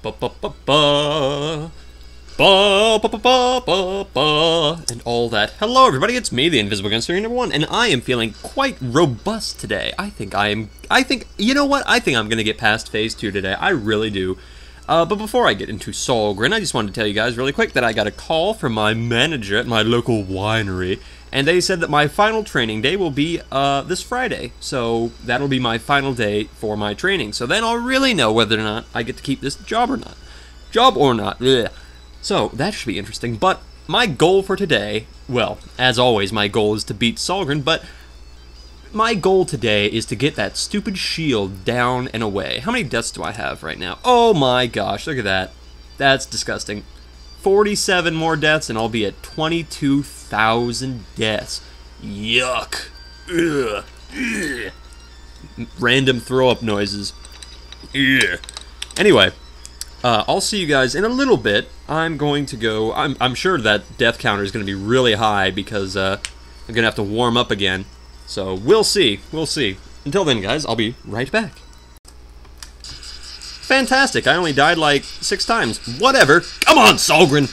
Ba ba ba ba. Ba ba ba ba ba ba. And all that. Hello everybody, it's me, the Invisible Gunster number 1, and I am feeling quite robust today. You know what? I think I'm gonna get past phase 2 today. I really do. But before I get into Solgren, I just wanted to tell you guys really quick that I got a call from my manager at my local winery, and they said that my final training day will be this Friday. So that'll be my final day for my training. So then I'll really know whether or not I get to keep this job or not. Ugh. So that should be interesting. But my goal for today, well, as always, my goal is to beat Solgren, but my goal today is to get that stupid shield down and away. How many deaths do I have right now? Oh my gosh, look at that. That's disgusting. 47 more deaths and I'll be at 22,000 deaths. Yuck. Ugh. Ugh. Random throw-up noises. Ugh. Anyway, I'll see you guys in a little bit. I'm going to go... I'm sure that death counter is going to be really high because I'm going to have to warm up again. So, we'll see. We'll see. Until then, guys, I'll be right back. Fantastic. I only died like 6 times. Whatever. Come on, Solgren.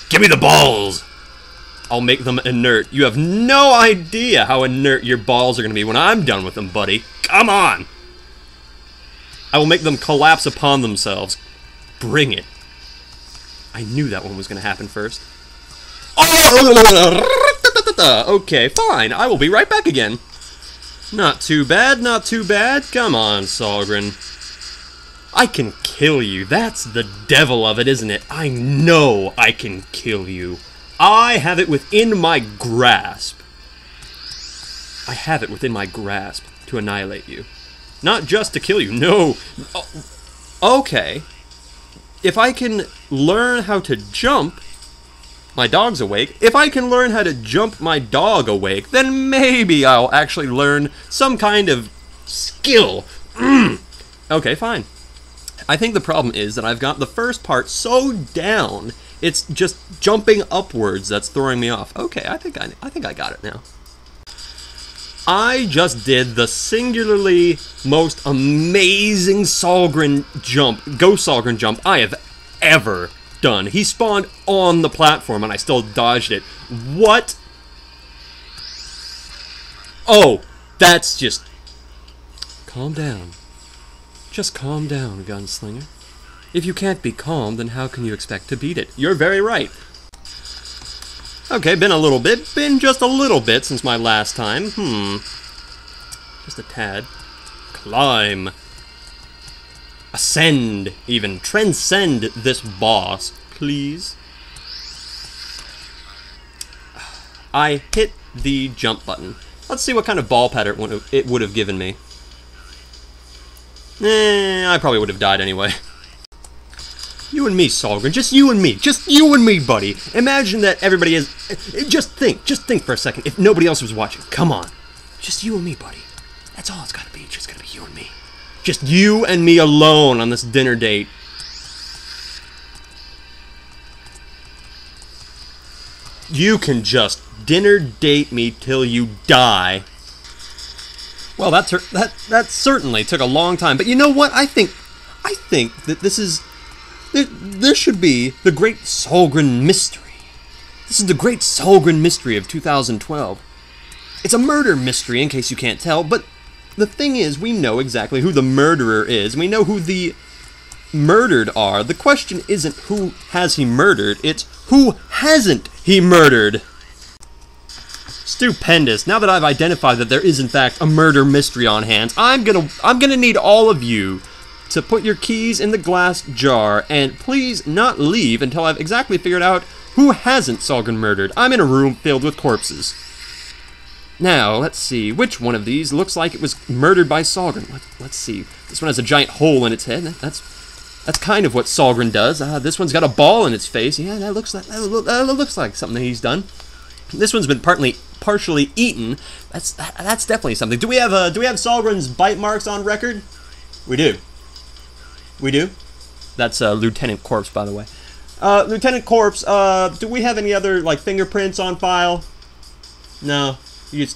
Give me the balls. I'll make them inert. You have no idea how inert your balls are going to be when I'm done with them, buddy. Come on. I will make them collapse upon themselves. Bring it. I knew that one was going to happen first. Okay, fine. I will be right back again. Not too bad, not too bad. Come on, Solgren. I can kill you. That's the devil of it, isn't it? I know I can kill you. I have it within my grasp. I have it within my grasp to annihilate you. Not just to kill you, no. Okay. If I can learn how to jump, my dog's awake. If I can learn how to jump my dog awake, then maybe I'll actually learn some kind of skill. Okay, fine. I think the problem is that I've got the first part so down, it's just jumping upwards that's throwing me off. Okay, I think I got it now. I just did the singularly most amazing Solgren jump, Ghost Solgren jump I have ever done. He spawned on the platform and I still dodged it. What? Oh, that's just... Calm down. Just calm down, Gunslinger. If you can't be calm, then how can you expect to beat it? You're very right. Okay, been just a little bit since my last time. Just a tad. Climb. Ascend, even. Transcend this boss, please. I hit the jump button. Let's see what kind of ball pattern it would have given me. I probably would have died anyway. You and me, Solgren. Just you and me. Just you and me, buddy. Imagine that everybody is... Just think for a second. If nobody else was watching. Come on. Just you and me, buddy. That's all it's gotta be. It's just gotta be you and me. Just you and me alone on this dinner date. You can just dinner date me till you die. Well, that certainly took a long time. But you know what? I think that this is... This should be the Great Solgren Mystery. This is the Great Solgren Mystery of 2012. It's a murder mystery, in case you can't tell, but the thing is, we know exactly who the murderer is. We know who the murdered are. The question isn't who has he murdered, it's who hasn't he murdered. Stupendous. Now that I've identified that there is, in fact, a murder mystery on hand, I'm gonna need all of you to put your keys in the glass jar, and please not leave until I've exactly figured out who hasn't Solgren murdered. I'm in a room filled with corpses. Now, let's see, which one of these looks like it was murdered by Solgren? Let's see. This one has a giant hole in its head. That's kind of what Solgren does. This one's got a ball in its face. Yeah, that looks like something he's done. This one's been partially eaten. That's definitely something. Do we have Solgren's bite marks on record? We do. We do? That's Lieutenant Corpse, by the way. Lieutenant Corpse, do we have any other, like, fingerprints on file? No. You're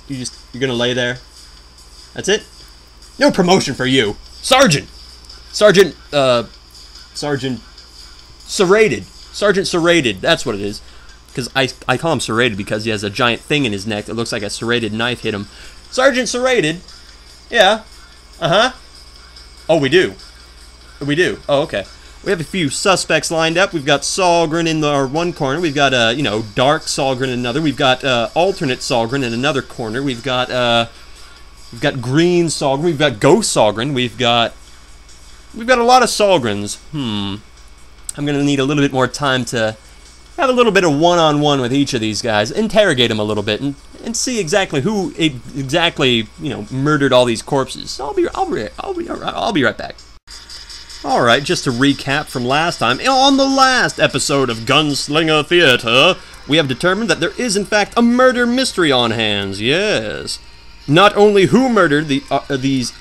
gonna lay there? That's it? No promotion for you. Sergeant! Sergeant Serrated. Sergeant Serrated. That's what it is. Because I call him Serrated because he has a giant thing in his neck that looks like a serrated knife hit him. Sergeant Serrated. Yeah. Uh-huh. Oh, we do. We do. Oh, okay. We have a few suspects lined up. We've got Sahlgren in our one corner. We've got, Dark Sahlgren in another. We've got alternate Sahlgren in another corner. We've got Green Sahlgren. We've got Ghost Sahlgren. We've got a lot of Sahlgrens. I'm going to need a little bit more time to have a little bit of one-on-one with each of these guys. Interrogate them a little bit and see exactly who murdered all these corpses. So I'll be right back. Alright, just to recap from last time, on the last episode of Gunslinger Theater, we have determined that there is in fact a murder mystery on hands, yes. Not only who murdered these...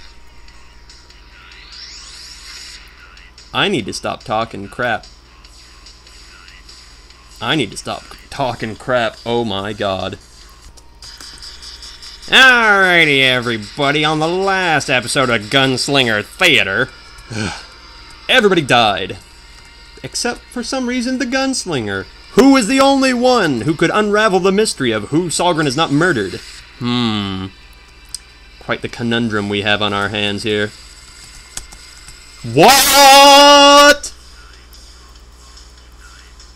I need to stop talking crap. Oh my god. Alrighty everybody, on the last episode of Gunslinger Theater... Everybody died. Except, for some reason, the gunslinger. Who is the only one who could unravel the mystery of who Sahlgren has not murdered? Quite the conundrum we have on our hands here. What?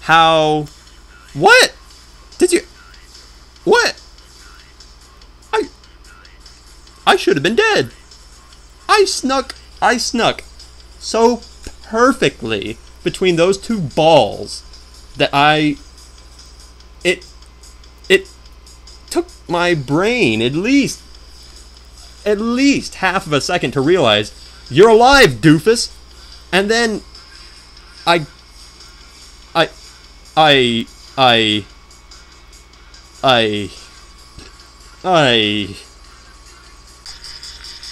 How? What? Did you... What? I should have been dead. I snuck so perfectly between those two balls that it took my brain at least half of a second to realize you're alive, doofus. And then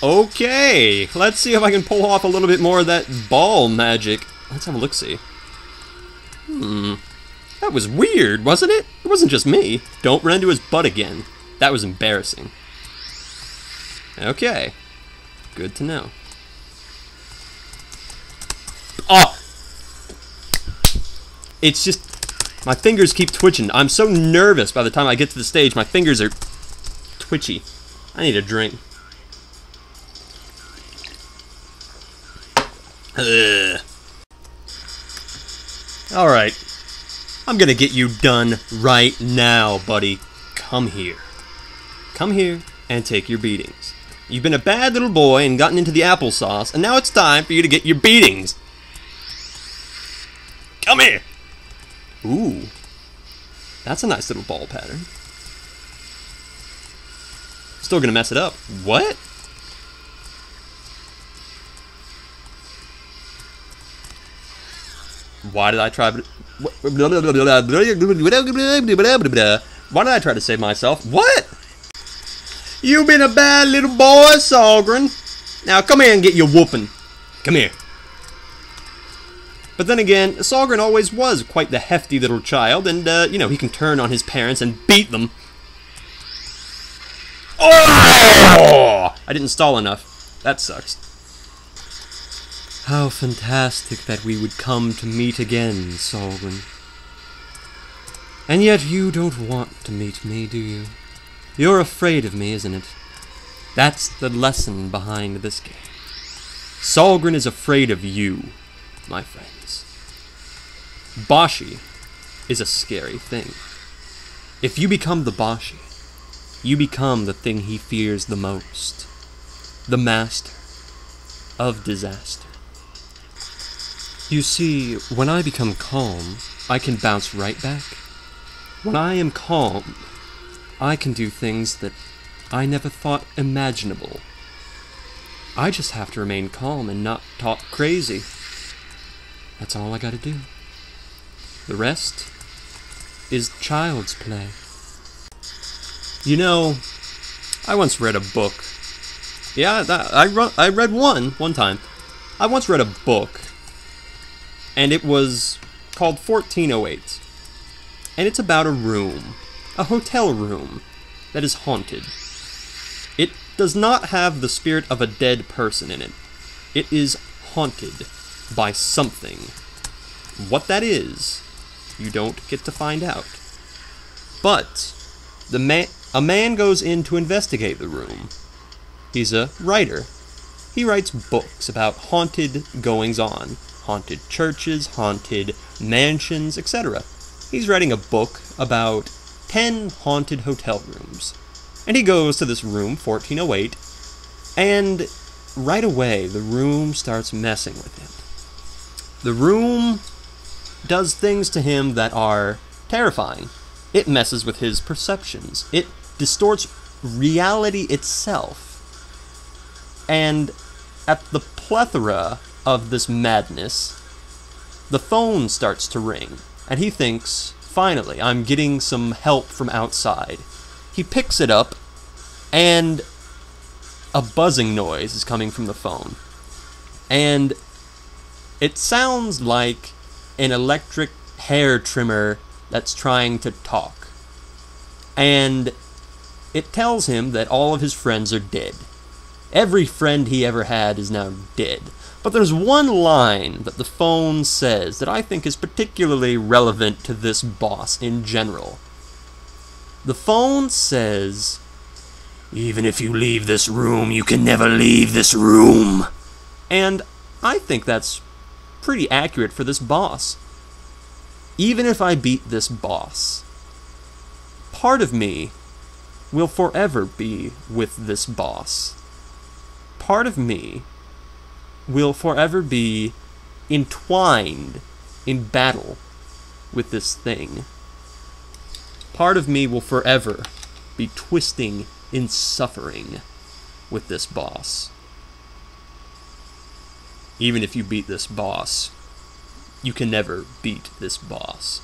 okay, let's see if I can pull off a little bit more of that ball magic. Let's have a look-see. That was weird, wasn't it? It wasn't just me. Don't run into his butt again. That was embarrassing. Okay. Good to know. Oh! It's just... my fingers keep twitching. I'm so nervous by the time I get to the stage. My fingers are twitchy. I need a drink. Alright. I'm gonna get you done right now, buddy. Come here. Come here and take your beatings. You've been a bad little boy and gotten into the applesauce, and now it's time for you to get your beatings. Come here! Ooh. That's a nice little ball pattern. Still gonna mess it up. What? Why did I try... Why did I try to save myself? What? You've been a bad little boy, Sahlgren. Now come here and get your whooping. Come here. But then again, Sahlgren always was quite the hefty little child, and, he can turn on his parents and beat them. Oh! I didn't stall enough. That sucks. How fantastic that we would come to meet again, Sahlgren. And yet you don't want to meet me, do you? You're afraid of me, isn't it? That's the lesson behind this game. Sahlgren is afraid of you, my friends. Boshy is a scary thing. If you become the Boshy, you become the thing he fears the most. The master of disaster. You see, when I become calm, I can bounce right back. When I am calm, I can do things that I never thought imaginable. I just have to remain calm and not talk crazy. That's all I gotta do. The rest is child's play. You know, I once read a book. Yeah, I read one time. I once read a book, and it was called 1408. And it's about a room, a hotel room, that is haunted. It does not have the spirit of a dead person in it. It is haunted by something. What that is, you don't get to find out. But a man goes in to investigate the room. He's a writer. He writes books about haunted goings-on, haunted churches, haunted mansions, etc. He's writing a book about 10 haunted hotel rooms. And he goes to this room, 1408, and right away the room starts messing with him. The room does things to him that are terrifying. It messes with his perceptions. It distorts reality itself. And at the plethora of this madness, the phone starts to ring, and he thinks, finally, I'm getting some help from outside. He picks it up, and a buzzing noise is coming from the phone. And it sounds like an electric hair trimmer that's trying to talk. And it tells him that all of his friends are dead. Every friend he ever had is now dead. But there's one line that the phone says that I think is particularly relevant to this boss in general. The phone says, "Even if you leave this room, you can never leave this room." And I think that's pretty accurate for this boss. Even if I beat this boss, part of me will forever be with this boss. Part of me will forever be entwined in battle with this thing. Part of me will forever be twisting in suffering with this boss. Even if you beat this boss, you can never beat this boss.